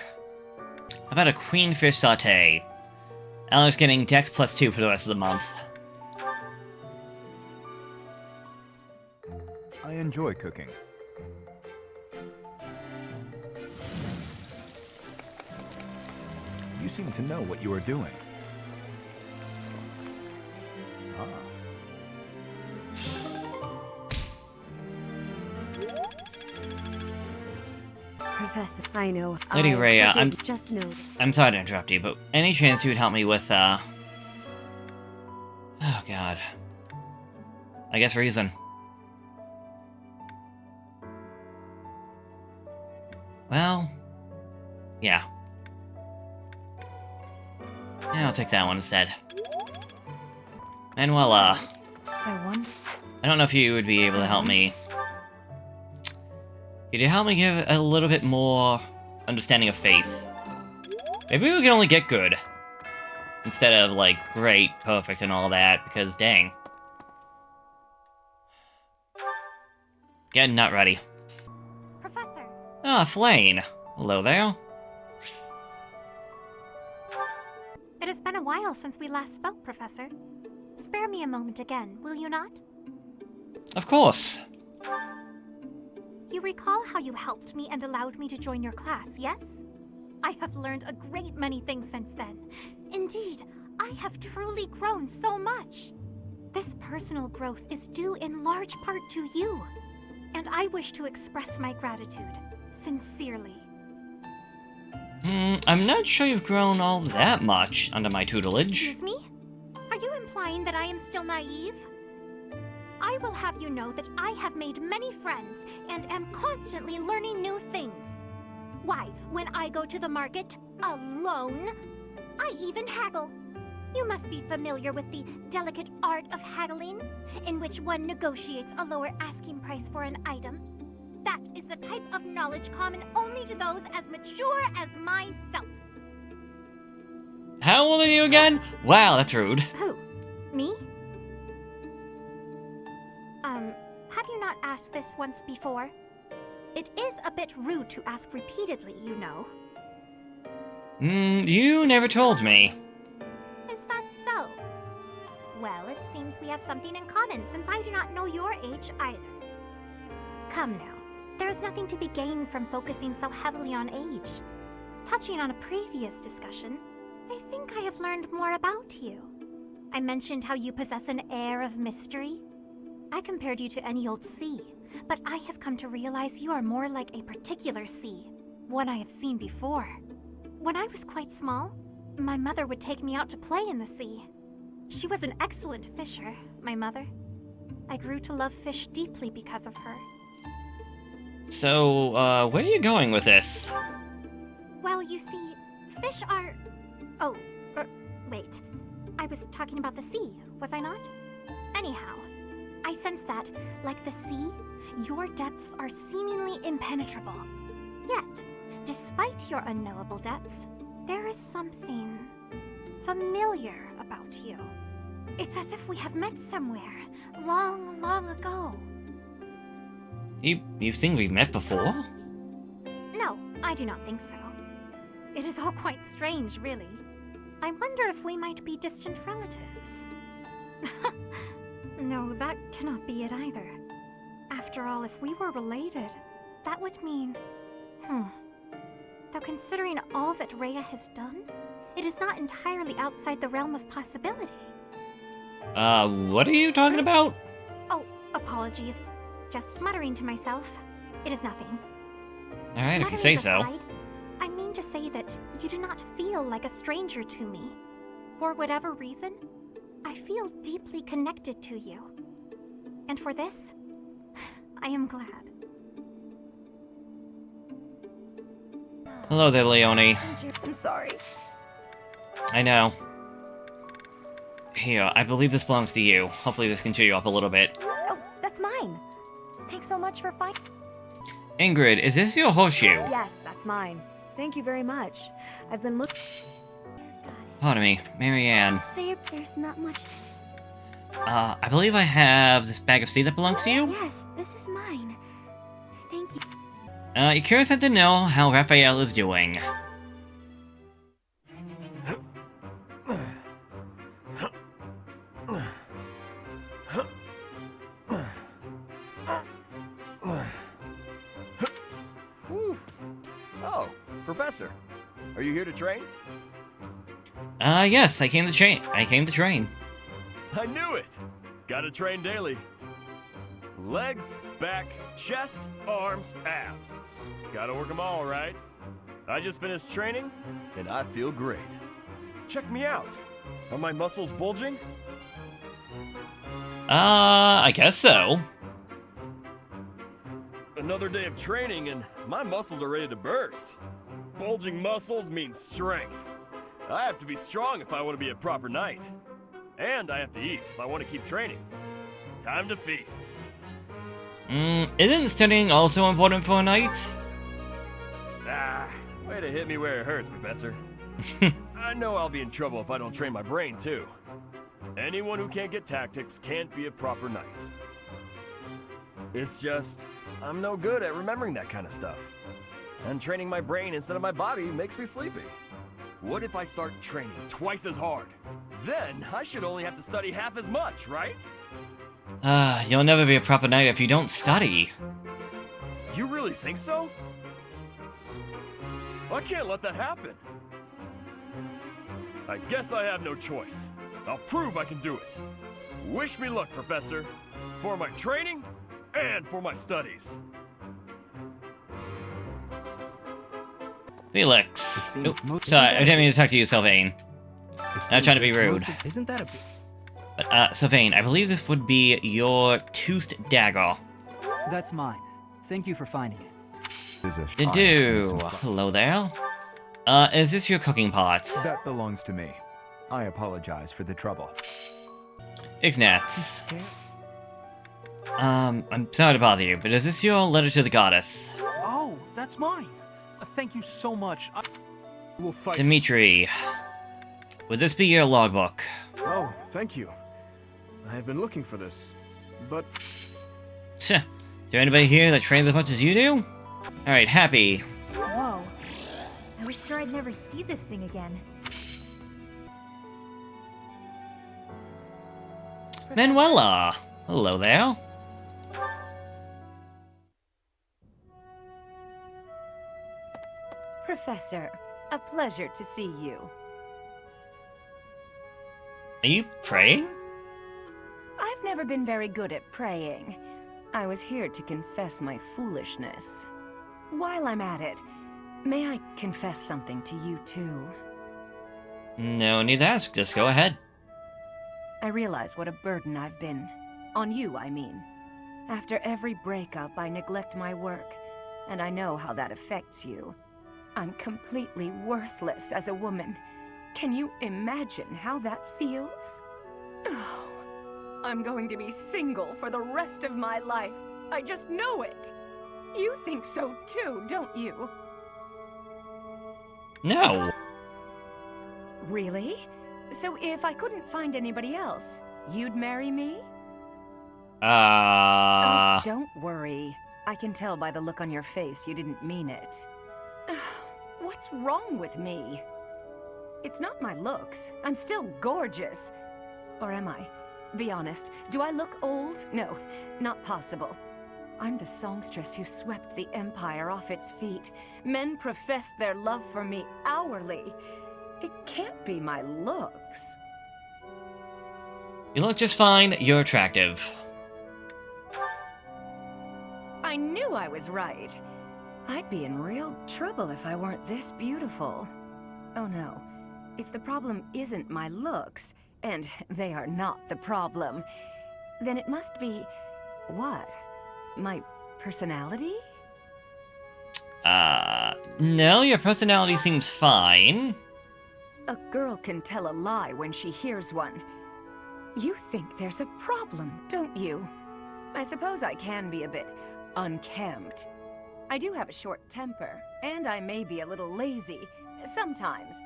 How about a queen fish sauté? Eleanor's getting Dex +2 for the rest of the month. I enjoy cooking. You seem to know what you are doing. Professor, I know. Lady Rhea, I'm just know. I'm sorry to interrupt you, but any chance you would help me with, oh god. I guess reason. Well, yeah. Yeah, I'll take that one instead. Manuela. I don't know if you would be able to help me. Could you help me give a little bit more understanding of faith? Maybe we can only get good. Instead of, like, great, perfect, and all that, because dang. Getting not ready. Professor. Ah, Flane. Hello there. It has been a while since we last spoke, Professor. Spare me a moment again, will you not? Of course. You recall how you helped me and allowed me to join your class, yes? I have learned a great many things since then. Indeed, I have truly grown so much. This personal growth is due in large part to you, and I wish to express my gratitude, sincerely. I'm not sure you've grown all that much under my tutelage. Excuse me? Are you implying that I am still naive? I will have you know that I have made many friends and am constantly learning new things. Why, when I go to the market, alone, I even haggle. You must be familiar with the delicate art of haggling, in which one negotiates a lower asking price for an item. That is the type of knowledge common only to those as mature as myself. How old are you again? Wow, that's rude. Who? Me? Have you not asked this once before? It is a bit rude to ask repeatedly, you know. You never told me. Is that so? Well, it seems we have something in common, since I do not know your age either. Come now. There is nothing to be gained from focusing so heavily on age. Touching on a previous discussion, I think I have learned more about you. I mentioned how you possess an air of mystery. I compared you to any old sea, but I have come to realize you are more like a particular sea, one I have seen before. When I was quite small, my mother would take me out to play in the sea. She was an excellent fisher, my mother. I grew to love fish deeply because of her. So, where are you going with this? Well, you see, fish are... Oh, wait. I was talking about the sea, was I not? Anyhow, I sense that, like the sea, your depths are seemingly impenetrable. Yet, despite your unknowable depths, there is something familiar about you. It's as if we have met somewhere, long, long ago. You think we've met before? No, I do not think so. It is all quite strange, really. I wonder if we might be distant relatives. No, that cannot be it either. After all, if we were related, that would mean... Though considering all that Rhea has done, it is not entirely outside the realm of possibility. What are you talking about? Oh, apologies. Just muttering to myself. It is nothing. Alright, if you say so. Aside, I mean to say that you do not feel like a stranger to me. For whatever reason, I feel deeply connected to you. And for this, I am glad. Hello there, Leonie. I'm sorry. I know. Here, I believe this belongs to you. Hopefully this can cheer you up a little bit. Oh, that's mine. Thanks so much for finding. Ingrid, is this your horseshoe? Yes, that's mine. Thank you very much. I've been looking. Pardon me, Marianne. Say there's not much. I believe I have this bag of seed that belongs to you? Yes, this is mine. Thank you. You're curious to know how Raphael is doing. Whew. Oh, Professor. Are you here to train? Yes, I came to train. I knew it! Gotta train daily. Legs, back, chest, arms, abs. Gotta work them all, right? I just finished training, and I feel great. Check me out. Are my muscles bulging? I guess so. Another day of training, and my muscles are ready to burst. Bulging muscles means strength. I have to be strong if I want to be a proper knight. And I have to eat if I want to keep training. Time to feast. Isn't studying also important for a knight? Ah, way to hit me where it hurts, Professor. I know I'll be in trouble if I don't train my brain, too. Anyone who can't get tactics can't be a proper knight. It's just, I'm no good at remembering that kind of stuff. And training my brain instead of my body makes me sleepy. What if I start training twice as hard? Then I should only have to study half as much, right? You'll never be a proper knight if you don't study. You really think so? I can't let that happen. I guess I have no choice. I'll prove I can do it. Wish me luck, Professor. For my training and for my studies. Felix. Oh, sorry, I didn't mean to talk to you, Sylvain. Not trying to be rude. Isn't that a... But, Sylvain, I believe this would be your toothed dagger. That's mine. Thank you for finding it. Did do. Hello there. Is this your cooking pot? That belongs to me. I apologize for the trouble. Ignatz. I'm sorry to bother you, but is this your letter to the goddess? Oh, that's mine. Thank you so much. I will fight. Dimitri. Would this be your logbook? Oh, thank you. I have been looking for this, but... Is there anybody here that trains as much as you do? Alright, Happy. Whoa. I was sure I'd never see this thing again. Manuela. Hello there. Professor, a pleasure to see you. Are you praying? I've never been very good at praying. I was here to confess my foolishness. While I'm at it, may I confess something to you too? No need to ask, just go ahead. I realize what a burden I've been. On you, I mean. After every breakup, I neglect my work, and I know how that affects you. I'm completely worthless as a woman. Can you imagine how that feels? Oh, I'm going to be single for the rest of my life. I just know it. You think so too, don't you? No. Really? So if I couldn't find anybody else, you'd marry me? Oh, don't worry. I can tell by the look on your face you didn't mean it. What's wrong with me? It's not my looks. I'm still gorgeous. Or am I? Be honest. Do I look old? No, not possible. I'm the songstress who swept the Empire off its feet. Men professed their love for me hourly. It can't be my looks. You look just fine. You're attractive. I knew I was right. I'd be in real trouble if I weren't this beautiful. Oh no. If the problem isn't my looks, and they are not the problem, then it must be... what? My personality? No, your personality seems fine. A girl can tell a lie when she hears one. You think there's a problem, don't you? I suppose I can be a bit unkempt. I do have a short temper, and I may be a little lazy, sometimes.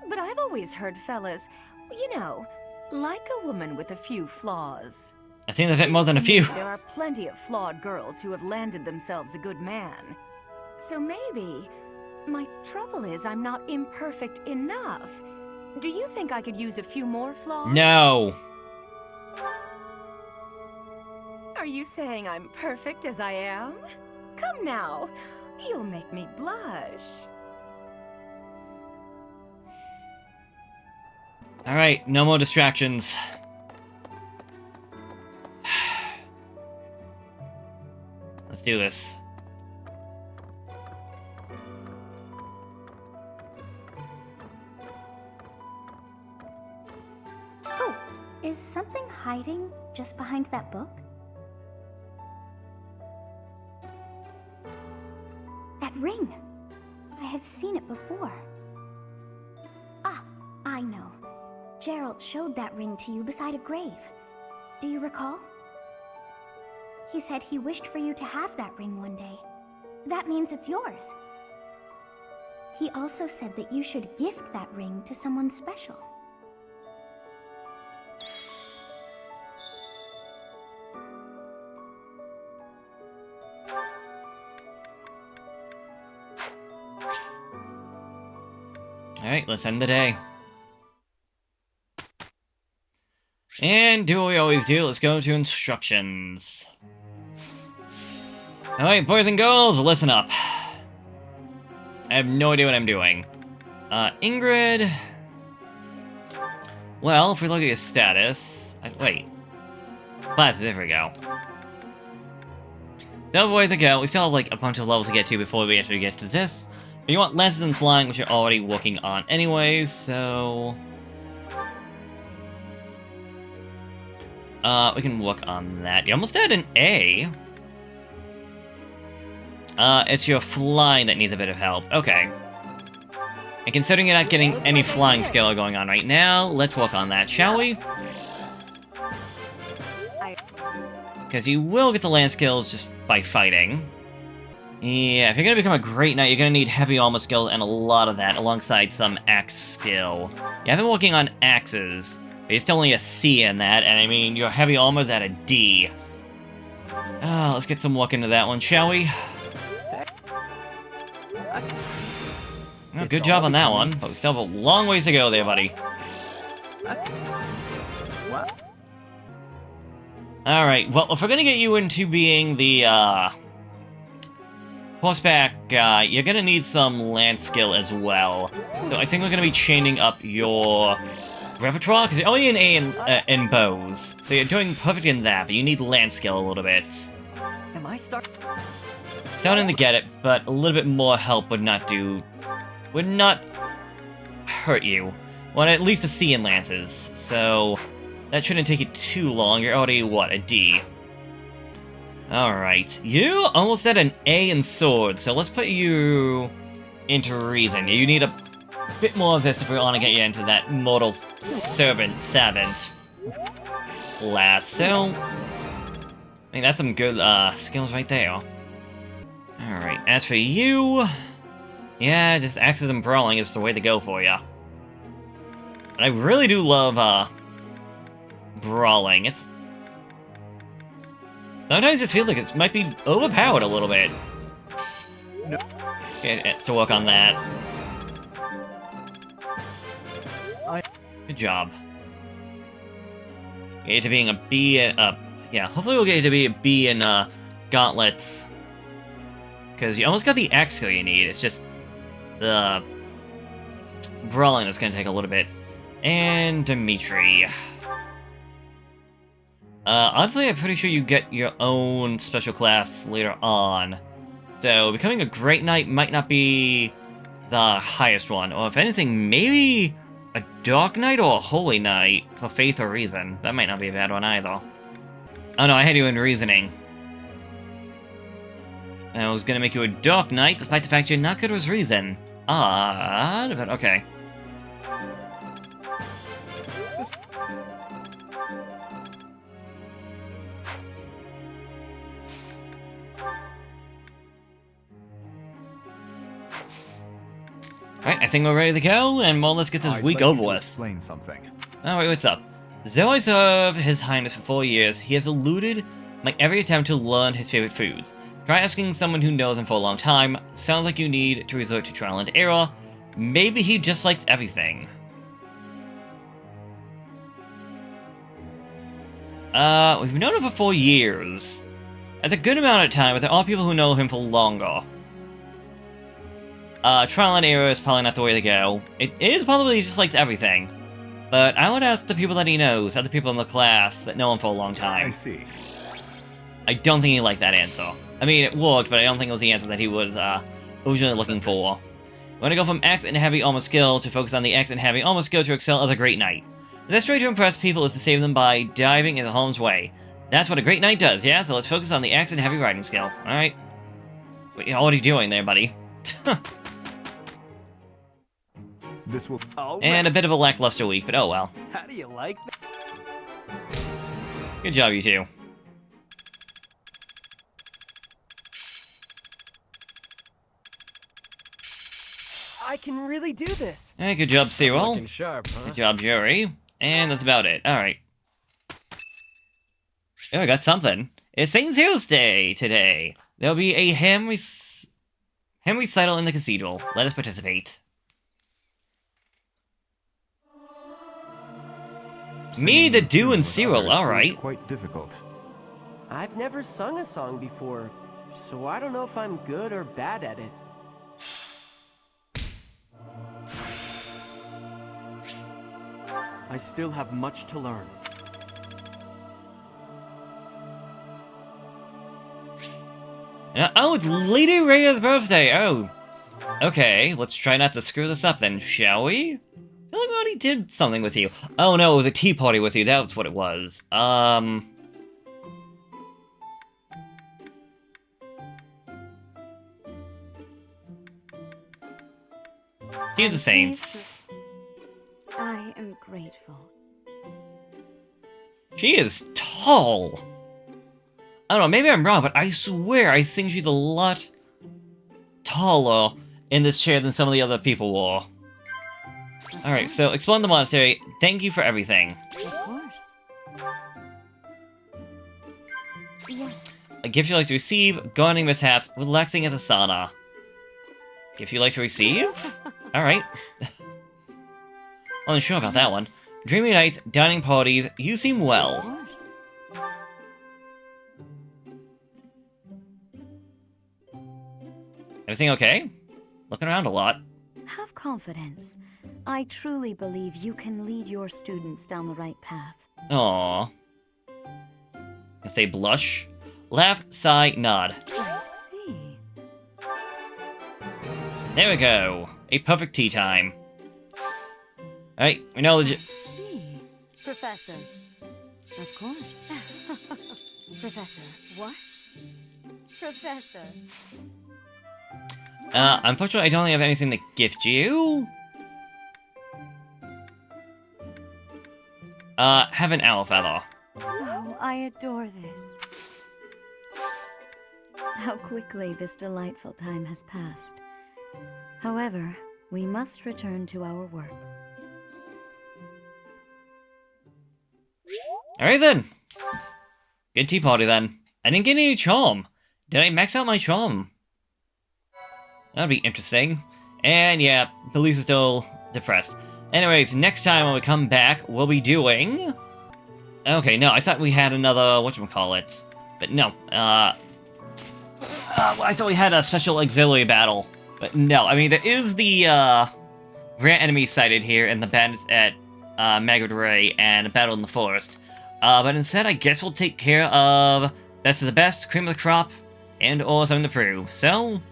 But I've always heard fellas, you know, like a woman with a few flaws. I think there's more than a few. There are plenty of flawed girls who have landed themselves a good man. So maybe my trouble is I'm not imperfect enough. Do you think I could use a few more flaws? No. Are you saying I'm perfect as I am? Come now, you'll make me blush. Alright, no more distractions. Let's do this. Oh, is something hiding just behind that book? That ring! I have seen it before. Ah, I know. Gerald showed that ring to you beside a grave. Do you recall? He said he wished for you to have that ring one day. That means it's yours. He also said that you should gift that ring to someone special. Alright, let's end the day. And do what we always do, let's go to instructions. Alright, boys and girls, listen up. I have no idea what I'm doing. Ingrid... Well, if we look at your status... wait. Classes, there we go. Still have a way to go. We still have, like, a bunch of levels to get to before we actually get to this. But you want lessons in flying, which you're already working on anyways, so... we can work on that. You almost had an A. It's your flying that needs a bit of help. Okay. And considering you're not getting any flying skill going on right now, let's work on that, shall we? Because you will get the land skills just by fighting. Yeah, if you're gonna become a great knight, you're gonna need heavy armor skill and a lot of that, alongside some axe skill. Yeah, I've been working on axes, but it's still only a C in that, and I mean, your heavy armor's at a D. Let's get some work into that one, shall we? Oh, good job on that one, but we still have a long ways to go there, buddy. Alright, well, if we're gonna get you into being the, horseback guy, you're gonna need some land skill as well. So I think we're gonna be chaining up your repertoire, because you're only an A in bows. So you're doing perfect in that, but you need land skill a little bit. Am I starting to get it, but a little bit more help would not hurt you. Well, at least a C in lances, so that shouldn't take you too long. You're already, what, a D? Alright, you almost had an A in swords, so let's put you into reason. You need a bit more of this if we want to get you into that mortal servant lasso. I think that's some good skills right there. Alright, as for you... Yeah, just axes and brawling is the way to go for you. I really do love, brawling. It's... Sometimes it feels like it might be overpowered a little bit. No. Okay, to work on that. Good job. Get to being a B, yeah, hopefully we'll get to be a B in, Gauntlets. Because you almost got the X skill you need, it's just the brawling that's gonna take a little bit. And Dimitri. Honestly, I'm pretty sure you get your own special class later on. So, becoming a Great Knight might not be the highest one. Or if anything, maybe a Dark Knight or a Holy Knight for Faith or Reason. That might not be a bad one either. Oh no, I had you in Reasoning. I was gonna make you a Dark Knight, despite the fact you're not good with Reason. Odd, but okay. Alright, I think we're ready to go, and well, let's get this week over with. Explain something. Alright, what's up? Though I served His Highness for 4 years, he has eluded my every attempt to learn his favorite foods. Try asking someone who knows him for a long time. Sounds like you need to resort to trial and error. Maybe he just likes everything. We've known him for 4 years. That's a good amount of time, but there are people who know him for longer. Trial and error is probably not the way to go. It is probably he just likes everything. But I would ask the people that he knows, other people in the class that know him for a long time. I see. I don't think he liked that answer. I mean, it worked, but I don't think it was the answer that he was, originally looking for. You want to go from Axe and Heavy Armor skill to focus on the Axe and Heavy Armor skill to excel as a Great Knight. The best way to impress people is to save them by diving into harm's way. That's what a Great Knight does, yeah? So let's focus on the Axe and Heavy Riding skill, alright? What are you doing there, buddy? This will... And a bit of a lackluster week, but oh well. How do you like that? Good job, you two. I can really do this. Hey, good job, Cyril. Looking sharp, huh? Good job, Jerry. And that's about it. Alright. Oh, I got something. It's St. Tuesday today. There'll be a hymn recital in the cathedral. Let us participate. Me, the Do, and Cyril, alright. Quite difficult. I've never sung a song before, so I don't know if I'm good or bad at it. I still have much to learn. Oh, it's Lady Rhea's birthday! Oh. Okay, let's try not to screw this up then, shall we? I feel like we already did something with you. Oh no, it was a tea party with you, that's what it was. Here's the Saints. I am grateful. She is tall. I don't know, maybe I'm wrong, but I swear I think she's a lot taller in this chair than some of the other people were. Alright, so exploring the monastery. Thank you for everything. Of course. Yes. A gift you like to receive, gardening mishaps, relaxing as a sauna. Gift you like to receive? Alright. Well, I'm sure about that one. Dreamy nights, dining parties, you seem well. Of course. Everything okay? Looking around a lot. Have confidence. I truly believe you can lead your students down the right path. Aww. I say blush. Laugh, sigh, nod. I see. There we go. A perfect tea time. Alright, we know legit. See. Professor. Of course. Professor. What? Professor. Unfortunately, I don't have anything to gift you. have an owl feather. Oh, I adore this. How quickly this delightful time has passed. However, we must return to our work. Alright then. Good tea party then. I didn't get any charm. Did I max out my charm? That'd be interesting. And yeah, Blyth is still depressed. Anyways, next time when we come back, we'll be doing... Okay, no, I thought we had another... whatchamacallit. But no, I thought we had a special auxiliary battle. But no, I mean, there is the, rare enemy sighted here in the bandits at, Monastery and Battle in the Forest. But instead, I guess we'll take care of Best of the Best, Cream of the Crop, and or Something to Prove. So,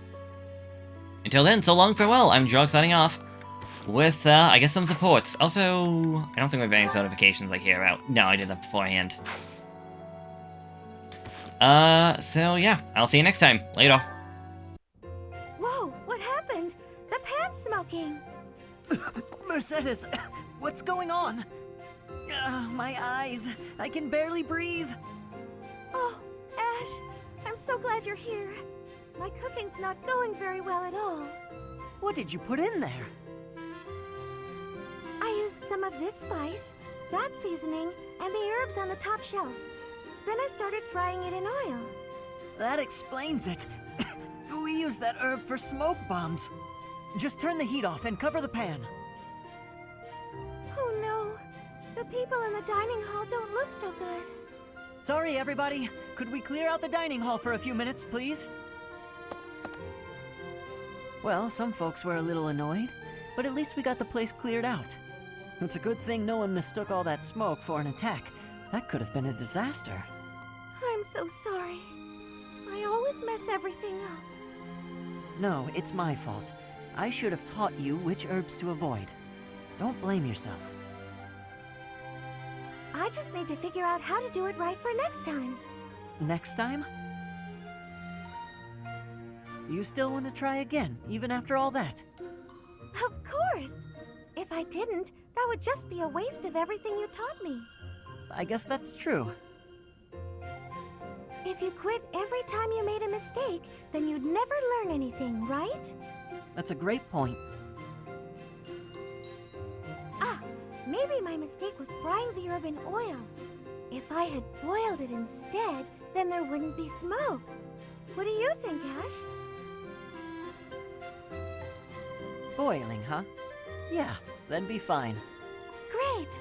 until then, so long, farewell. I'm Jog signing off with, I guess some supports. Also, I don't think we have any notifications like here out. No, I did that beforehand. So yeah, I'll see you next time. Later. Whoa, what happened? The pan's smoking. Mercedes, what's going on? My eyes, I can barely breathe. Oh, Ash, I'm so glad you're here. My cooking's not going very well at all. What did you put in there? I used some of this spice, that seasoning, and the herbs on the top shelf. Then I started frying it in oil. That explains it. We use that herb for smoke bombs. Just turn the heat off and cover the pan. Oh no, the people in the dining hall don't look so good. Sorry, everybody. Could we clear out the dining hall for a few minutes, please? Well, some folks were a little annoyed, but at least we got the place cleared out. It's a good thing no one mistook all that smoke for an attack. That could have been a disaster. I'm so sorry. I always mess everything up. No, it's my fault. I should have taught you which herbs to avoid. Don't blame yourself. I just need to figure out how to do it right for next time. Next time? You still want to try again, even after all that? Of course! If I didn't, that would just be a waste of everything you taught me. I guess that's true. If you quit every time you made a mistake, then you'd never learn anything, right? That's a great point. Ah, maybe my mistake was frying the herb in oil. If I had boiled it instead, then there wouldn't be smoke. What do you think, Ash? Boiling, huh? Yeah, that'd be fine. Great!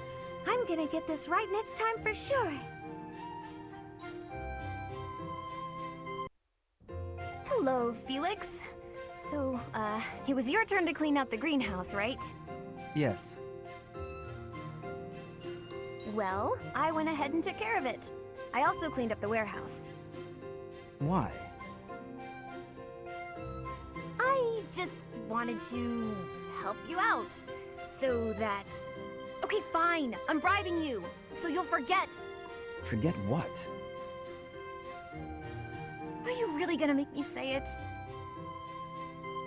I'm gonna get this right next time for sure. Hello, Felix. So, it was your turn to clean out the greenhouse, right? Yes. Well, I went ahead and took care of it. I also cleaned up the warehouse. Why? I just wanted to help you out. So that... Okay, fine. I'm bribing you. So you'll forget. Forget what? Are you really gonna make me say it?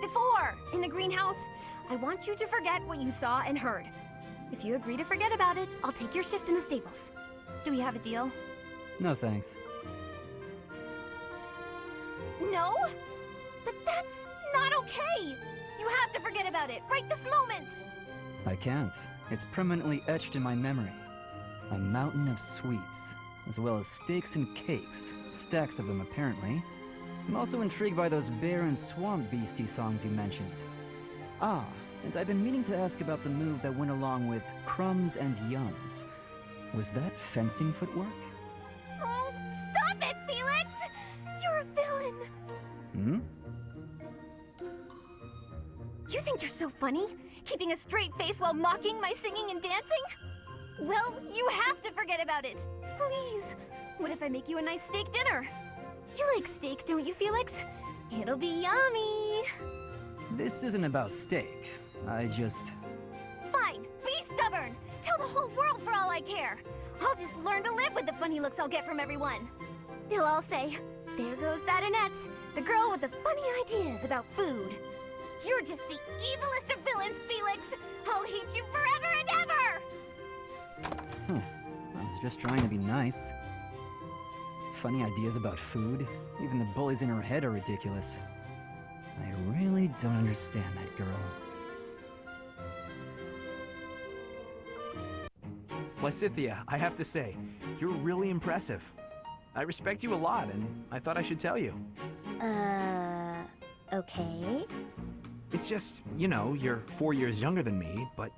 Before, in the greenhouse, I want you to forget what you saw and heard. If you agree to forget about it, I'll take your shift in the stables. Do we have a deal? No thanks. No? But that's not okay! You have to forget about it, right this moment! I can't. It's permanently etched in my memory. A mountain of sweets, as well as steaks and cakes. Stacks of them, apparently. I'm also intrigued by those bear and swamp beastie songs you mentioned. Ah, and I've been meaning to ask about the move that went along with crumbs and yums. Was that fencing footwork? Oh, stop it, Felix! You're a villain! Hmm? You think you're so funny? Keeping a straight face while mocking my singing and dancing? Well, you have to forget about it. Please. What if I make you a nice steak dinner? You like steak, don't you, Felix? It'll be yummy. This isn't about steak. I just... Fine. Be stubborn. Tell the whole world for all I care. I'll just learn to live with the funny looks I'll get from everyone. They'll all say, there goes that Annette, the girl with the funny ideas about food. You're just the evilest of villains, Felix! I'll hate you forever and ever! just trying to be nice. Funny ideas about food. Even the bullies in her head are ridiculous. I really don't understand that girl. Lysithea, I have to say, you're really impressive. I respect you a lot, and I thought I should tell you. Okay. It's just, you know, you're 4 years younger than me, but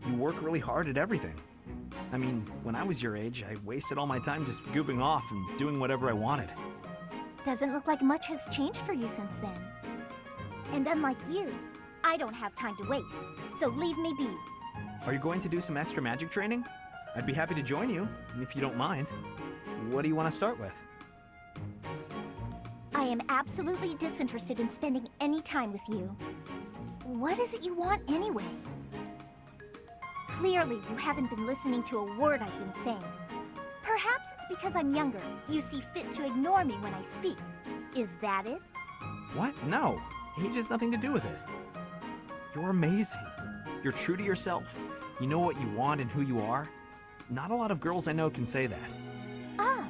you work really hard at everything. I mean, when I was your age, I wasted all my time just goofing off and doing whatever I wanted. Doesn't look like much has changed for you since then. And unlike you, I don't have time to waste, so leave me be. Are you going to do some extra magic training? I'd be happy to join you, if you don't mind. What do you want to start with? I am absolutely disinterested in spending any time with you. What is it you want anyway? Clearly, you haven't been listening to a word I've been saying. Perhaps it's because I'm younger. You see fit to ignore me when I speak. Is that it? What? No. Age has nothing to do with it. You're amazing. You're true to yourself. You know what you want and who you are. Not a lot of girls I know can say that. Ah,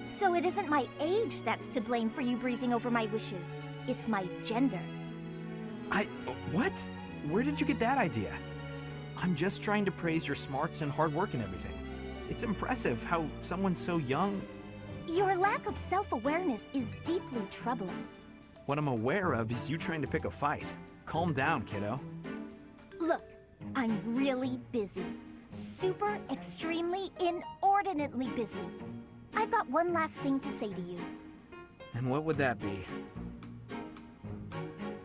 so it isn't my age that's to blame for you breezing over my wishes. It's my gender. What? Where did you get that idea? I'm just trying to praise your smarts and hard work and everything. It's impressive how someone so young... Your lack of self-awareness is deeply troubling. What I'm aware of is you trying to pick a fight. Calm down, kiddo. Look, I'm really busy. Super, extremely, inordinately busy. I've got one last thing to say to you. And what would that be?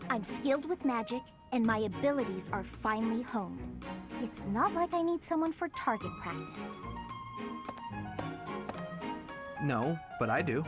I'm skilled with magic, and my abilities are finely honed. It's not like I need someone for target practice. No, but I do.